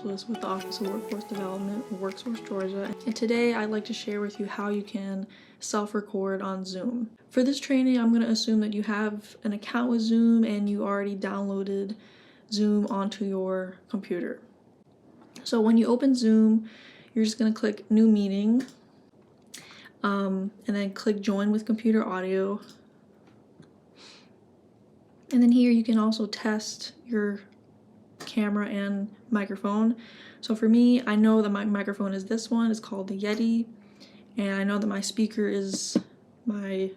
Specialist with the Office of Workforce Development, WorkSource, Georgia. And today I'd like to share with you how you can self-record on Zoom. For this training, I'm going to assume that you have an account with Zoom and you already downloaded Zoom onto your computer. So when you open Zoom, you're just going to click New Meeting, and then click Join with Computer Audio. And then here you can also test your camera and microphone. So for me, I know that my microphone is this one. It's called the Yeti. And I know that my speaker is my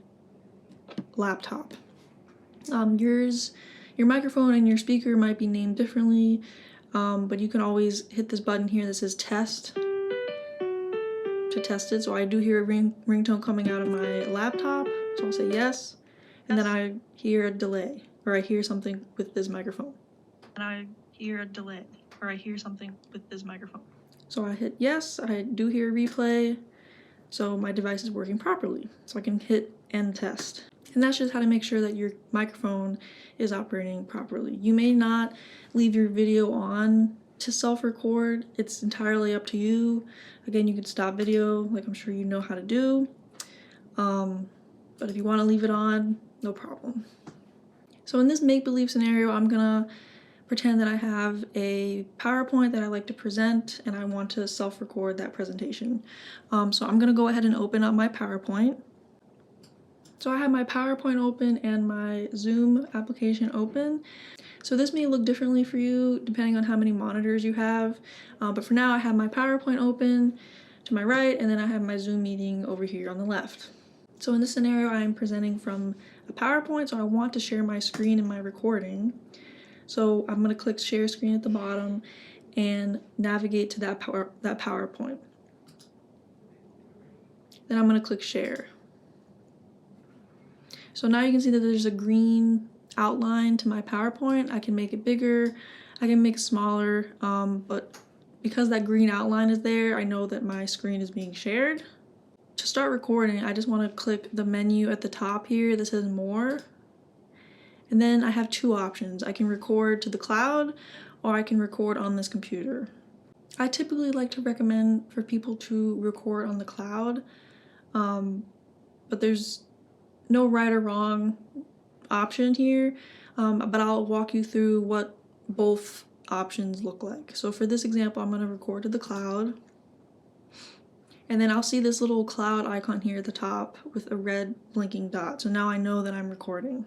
laptop. Your microphone and your speaker might be named differently, but you can always hit this button here that says Test to test it. So I do hear a ringtone coming out of my laptop, so I'll say yes, and then I hear a delay, or I hear something with this microphone. And I hear a delay, or I hear something with this microphone. So I hit yes, I do hear a replay, so my device is working properly. So I can hit End Test. And that's just how to make sure that your microphone is operating properly. You may not leave your video on to self-record. It's entirely up to you. Again, you can stop video, like I'm sure you know how to do. But if you want to leave it on, no problem. So in this make-believe scenario, I'm gonna pretend that I have a PowerPoint that I like to present and I want to self-record that presentation. So I'm gonna go ahead and open up my PowerPoint. So I have my PowerPoint open and my Zoom application open. So this may look differently for you depending on how many monitors you have. But for now I have my PowerPoint open to my right, and then I have my Zoom meeting over here on the left. So in this scenario, I am presenting from a PowerPoint, so I want to share my screen and my recording. So I'm going to click Share Screen at the bottom and navigate to that PowerPoint. Then I'm going to click Share. So now you can see that there's a green outline to my PowerPoint. I can make it bigger, I can make it smaller, but because that green outline is there, I know that my screen is being shared. To start recording, I just want to click the menu at the top here that says More. And then I have two options. I can record to the cloud, or I can record on this computer. I typically like to recommend for people to record on the cloud, but there's no right or wrong option here, but I'll walk you through what both options look like. So for this example, I'm going to record to the cloud, and then I'll see this little cloud icon here at the top with a red blinking dot. So now I know that I'm recording.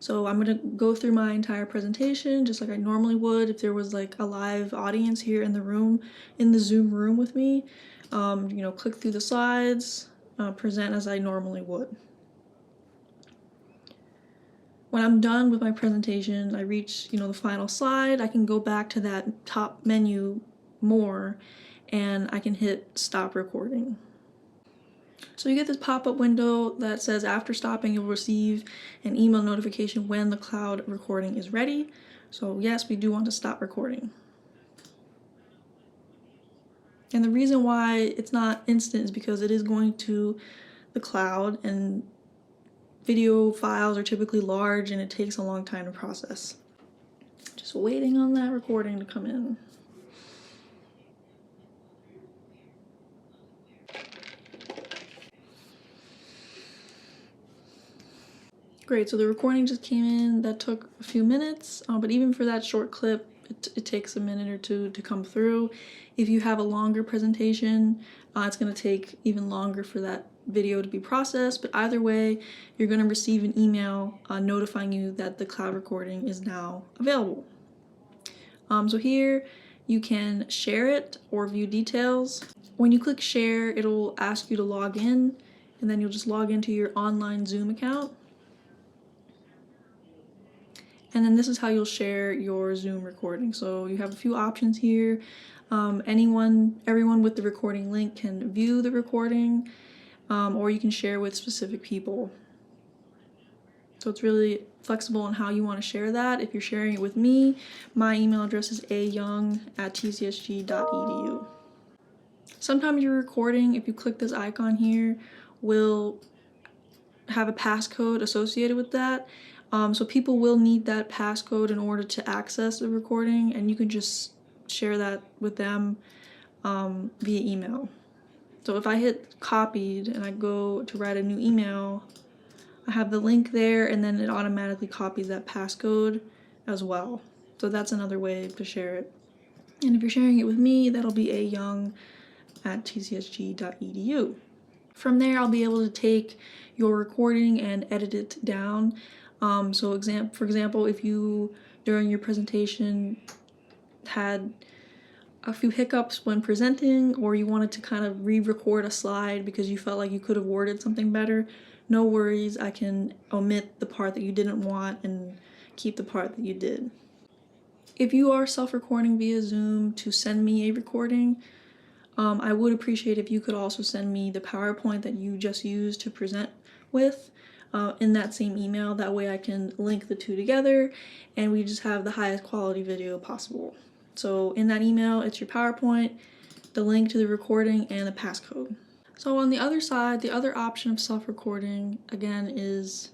So I'm going to go through my entire presentation just like I normally would if there was like a live audience here in the room, in the Zoom room with me. Click through the slides, present as I normally would. When I'm done with my presentation, I reach, the final slide, I can go back to that top menu, More, and I can hit Stop Recording. So you get this pop-up window that says after stopping, you'll receive an email notification when the cloud recording is ready. So yes, we do want to stop recording. And the reason why it's not instant is because it is going to the cloud, and video files are typically large and it takes a long time to process. Just waiting on that recording to come in. Great, so the recording just came in. That took a few minutes, but even for that short clip, it takes a minute or two to come through. If you have a longer presentation, it's going to take even longer for that video to be processed, but either way, you're going to receive an email notifying you that the cloud recording is now available. So here you can share it or view details. When you click share, it'll ask you to log in, and then you'll just log into your online Zoom account. And then this is how you'll share your Zoom recording. So you have a few options here. Everyone with the recording link can view the recording, or you can share with specific people. So it's really flexible on how you want to share that. If you're sharing it with me, my email address is ayoung@tcsg.edu. Sometimes your recording, if you click this icon here, will have a passcode associated with that. So people will need that passcode in order to access the recording, and you can just share that with them via email. So if I hit copied and I go to write a new email, I have the link there, and then it automatically copies that passcode as well. So that's another way to share it. And if you're sharing it with me, that'll be ayoung@tcsg.edu. From there, I'll be able to take your recording and edit it down. For example, if you, during your presentation, had a few hiccups when presenting, or you wanted to kind of re-record a slide because you felt like you could have worded something better, no worries, I can omit the part that you didn't want and keep the part that you did. If you are self-recording via Zoom to send me a recording, I would appreciate if you could also send me the PowerPoint that you just used to present with in that same email. That way I can link the two together and we just have the highest quality video possible. So in that email, it's your PowerPoint, the link to the recording, and the passcode. So on the other side, the other option of self-recording, again, is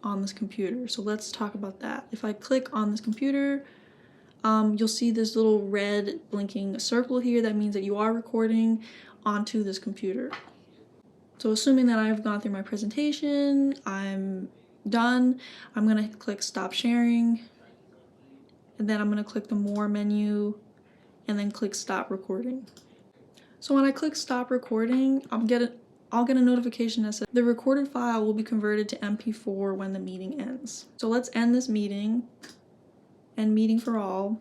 on this computer. So let's talk about that. If I click on this computer, you'll see this little red blinking circle here. That means that you are recording onto this computer. So assuming that I've gone through my presentation, I'm done, I'm gonna click stop sharing, and then I'm gonna click the more menu, and then click stop recording. So when I click stop recording, I'll get a notification that says the recorded file will be converted to MP4 when the meeting ends. So let's end this meeting, end meeting for all,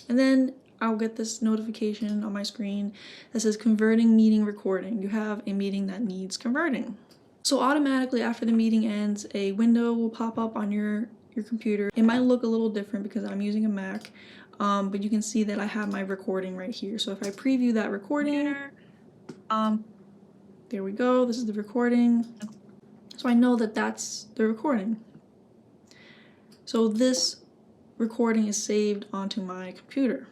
and then I'll get this notification on my screen that says converting meeting recording. You have a meeting that needs converting. So automatically after the meeting ends, a window will pop up on your computer. It might look a little different because I'm using a Mac, but you can see that I have my recording right here. So if I preview that recording, there we go, this is the recording. So I know that that's the recording. So this recording is saved onto my computer.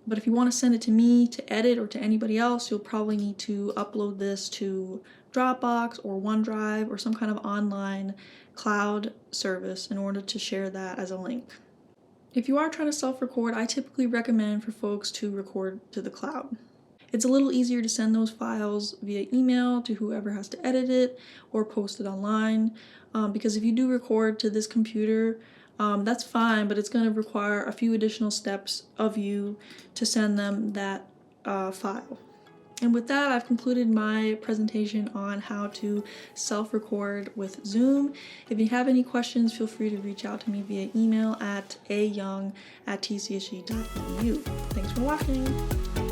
But if you want to send it to me to edit or to anybody else, you'll probably need to upload this to Dropbox or OneDrive or some kind of online cloud service in order to share that as a link. If you are trying to self-record, I typically recommend for folks to record to the cloud. It's a little easier to send those files via email to whoever has to edit it or post it online, because if you do record to this computer, that's fine, but it's going to require a few additional steps of you to send them that file. And with that, I've concluded my presentation on how to self-record with Zoom. If you have any questions, feel free to reach out to me via email at ayoung@tcsg.edu. Thanks for watching.